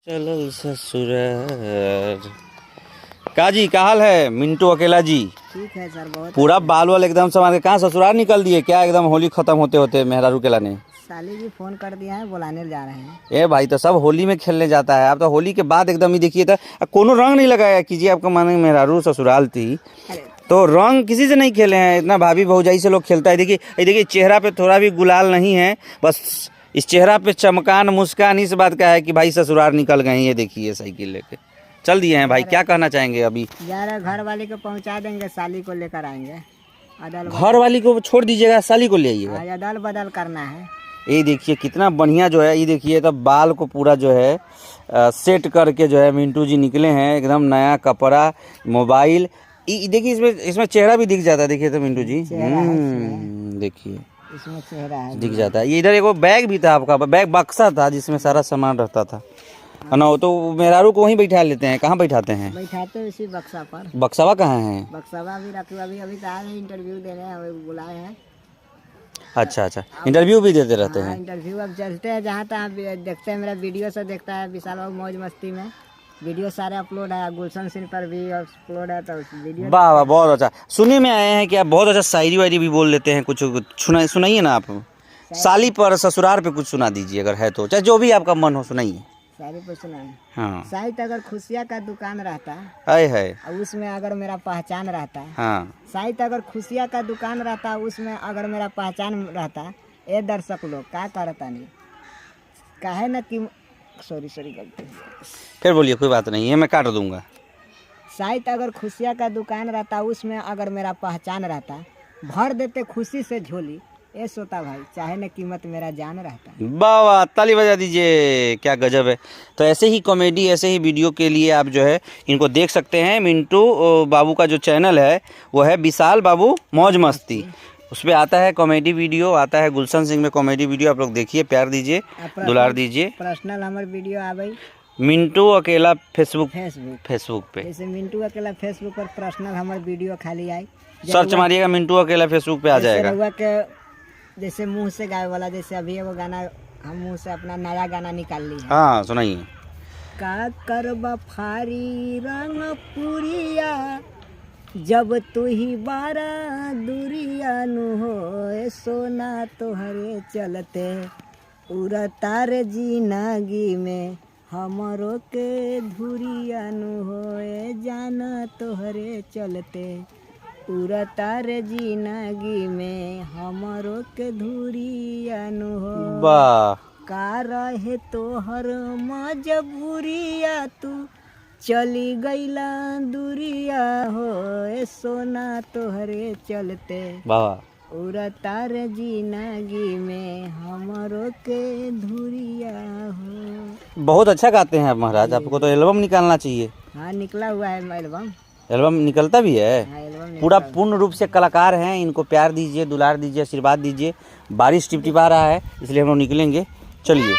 चलो ससुराल। काजी का हाल है मिंटू अकेला जी? ठीक है सर, बहुत पूरा बाल वाल एकदम संभाल के कहाँ ससुराल निकल दिए क्या? एकदम होली खत्म होते होते मेहरारू केला ने साली जी फोन कर दिया है, बुलाने जा रहे हैं। ए भाई तो सब होली में खेलने जाता है। अब तो होली के बाद एकदम ही देखिए तो कोनो रंग नहीं लगाया कीजिए। आपका माने मेहरारू ससुराल थी अरे तो रंग किसी से नहीं खेले हैं। इतना भाभी भौजाई से लोग खेलता है। देखिए ये देखिए चेहरा पे थोड़ा भी गुलाल नहीं है। बस इस चेहरा पे चमकान मुस्कान इस बात का है कि भाई ससुराल निकल गए हैं। ये देखिए साइकिल लेके चल दिए हैं। भाई क्या कहना चाहेंगे अभी? जा रहे घर वाले को पहुंचा देंगे, साली को लेकर आएंगे। अदल घर वाली को छोड़ दीजिएगा, साली को ले आइएगा। आज अदल बदल करना है। ये देखिए कितना बढ़िया जो है। ये देखिए तो बाल को पूरा जो है सेट करके जो है मिंटू जी निकले हैं। एकदम नया कपड़ा मोबाइल। देखिए इसमें चेहरा भी दिख जाता है। देखिए तो मिंटू जी देखिए इसमें चेहरा है, दिख जाता है। ये इधर एक बैग भी था आपका, बैग बक्सा था जिसमें सारा सामान रहता था ना। वो तो मेहरारू को वहीं बैठा लेते हैं। कहाँ बैठाते हैं? बैठाते हैं इसी बक्सा पर। बक्सावा कहाँ है? बक्सावा भी रखे, अभी तो आए हैं, इंटरव्यू देने हैं, बुलाए हैं। अच्छा अच्छा, इंटरव्यू भी देते रहते हैं। इंटरव्यू अब चलते हैं जहाँ तक देखते हैं। मेरा वीडियो से देखता है विशाल बाबू मौज मस्ती में। वीडियो सारे अपलोड है, गुलशन सिंह पर भी अपलोड है। तो वीडियो वाह वाह बहुत अच्छा। सुनने में आए हैं कि आप बहुत अच्छा शायरी वायरी भी बोल लेते हैं। कुछ सुनाइए ना आप। साली पर ससुराल पे कुछ सुना दीजिए अगर है तो, चाहे जो भी आपका मन हो सुनाइए। सारी पर सुना है। हाँ शायद अगर खुशिया का दुकान रहता है और उसमें अगर मेरा पहचान रहता, हाँ शायद अगर खुशिया का दुकान रहता उसमें अगर मेरा पहचान रहता। ये दर्शक लोग क्या करता नहीं काहे ना कि सॉरी गलती। फिर बोलिए, कोई बात नहीं है, मैं काट दूंगा। शायद अगर खुशिया का दुकान रहता उसमें अगर मेरा पहचान रहता, भर देते खुशी से झोली। ये सोता भाई चाहे न कीमत मेरा जान रहता। वाह वाह, ताली बजा दीजिए, क्या गजब है। तो ऐसे ही कॉमेडी ऐसे ही वीडियो के लिए आप जो है इनको देख सकते हैं। मिंटू बाबू का जो चैनल है वो है विशाल बाबू मौज मस्ती। उस पर आता है कॉमेडी वीडियो, आता है गुलशन सिंह में कॉमेडी वीडियो। आप लोग देखिए, प्यार दीजिए, दुलार दीजिए। पर्सनल हमारे वीडियो आ गई मिंटू अकेला फेसबुक पे जैसे मिंटू अकेला फेसबुक पर पर्सनल हमारे वीडियो खाली आई। सर्च मारिएगा मिंटू अकेला फेसबुक पे आ जाएगा। जैसे मुंह से गाय वाला, जैसे अभी वो गाना हम मुंह से अपना नया गाना निकाल ली है। हाँ सुनाइए। का करबा फारी रंग पुरिया जब तू ही बारा दुरिया नु हो सोना तोहरे चलते उरा तारे जिंदगी में हमरो के धुरिया नु हो जाना तोहरे चलते पूरा तारे जिंदगी में हमरो के धुरिया नु हो। वाह, का रहे तोहर मजबूरिया तू चली गईला दूरिया हो सोना तोहरे चलते वाह पूरा तारे जिंदगी में हमरो के धुरिया हो। बहुत अच्छा गाते हैं आप महाराज। आपको तो एल्बम निकालना चाहिए। हाँ निकला हुआ है एल्बम निकलता भी है। हाँ, एल्बम पूरा पूर्ण रूप से कलाकार हैं। इनको प्यार दीजिए, दुलार दीजिए, आशीर्वाद दीजिए। बारिश टिपटिपा रहा है इसलिए हम लोग निकलेंगे। चलिए।